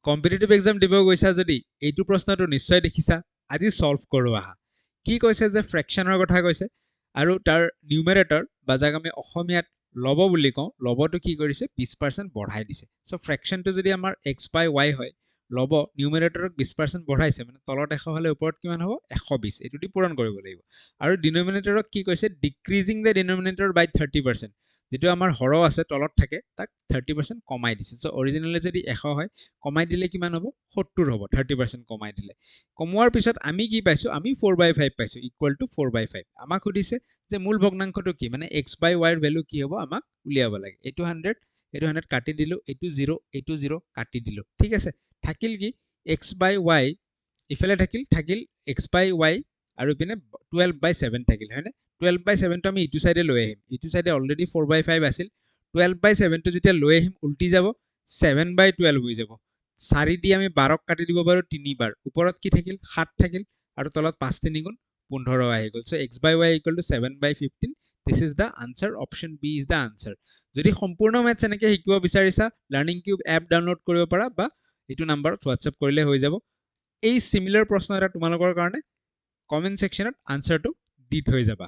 competitive exam দিব গৈছা যদি এইটো প্ৰশ্নটো নিশ্চয় দেখিছা আজি সলভ কৰো আহা কি কৈছে যে ফ্ৰেকশনৰ কথা কৈছে আৰু তাৰ নিউমেৰেটৰ বা যাক আমি অসমীয়াত লব বুলি কওঁ লবটো কি কৰিছে 20% বঢ়াই দিছে সো ফ্ৰেকশনটো যদি আমাৰ x by y হয় লব নিউমেৰেটৰক 20% বঢ়াইছে মানে তলত 100 হলে ওপৰত কিমান হ'ব 120 এটো দি পূৰণ কৰিব লাগিব আৰু ডিনোমিনেটৰক কি কৈছে ডিক্ৰিজিং দ্য ডিনোমিনেটৰ বাই 30% যেটো আমাৰ হৰ আছে তলত থাকে তাক 30% কমাই দিছে সো অৰিজিনালি যদি 100 হয় কমাই দিলে কিমান হ'ব 70 হ'ব 30% কমাই দিলে কমোৱাৰ পিছত আমি কি পাইছো আমি 4/5 পাইছো ইকুৱেল টু 4/5 আমাক সুধিছে যে মূল ভগ্নাংশটো কি মানে x by y এৰ ভ্যালু কি হ'ব আমাক উলিয়াব লাগে এটো 100 এটো 100 কাটি দিলো এটো 0 এটো 0 কাটি দিলো ঠিক আছে থাকিল কি x by y ইফালে থাকিল x by y আৰু ইপিনে 12/7 থাকিল হয়নে 12/7 টো আমি ইটো সাইডে লৈ আহিম ইটো সাইডে অলৰেডি 4/5 আছিল 12/7 টো যেতিয়া লৈ আহিম উল্টি যাব 7/12 হৈ যাব 4 দি আমি 12ক কাটি দিব পাৰো 3 বাৰ ওপৰত কি থাকিল 7 থাকিল আৰু তলত 5 3 গুণ 15 আহি গল so x by y equal to 7/15 this is the answer option b is the answer যদি সম্পূৰ্ণ ম্যাথছ এনেকৈ শিকিব বিচাৰিছা লাৰ্নিং কিউব এপ ডাউনলোড কৰিব পাৰা বা এইটো নম্বৰত WhatsApp কৰিলে হৈ যাব এই সিমিলাৰ প্ৰশ্ন এটা তোমালোকৰ কাৰণে কমেন্ট সেকশনত আনসাৰটো দি থৈ যাবা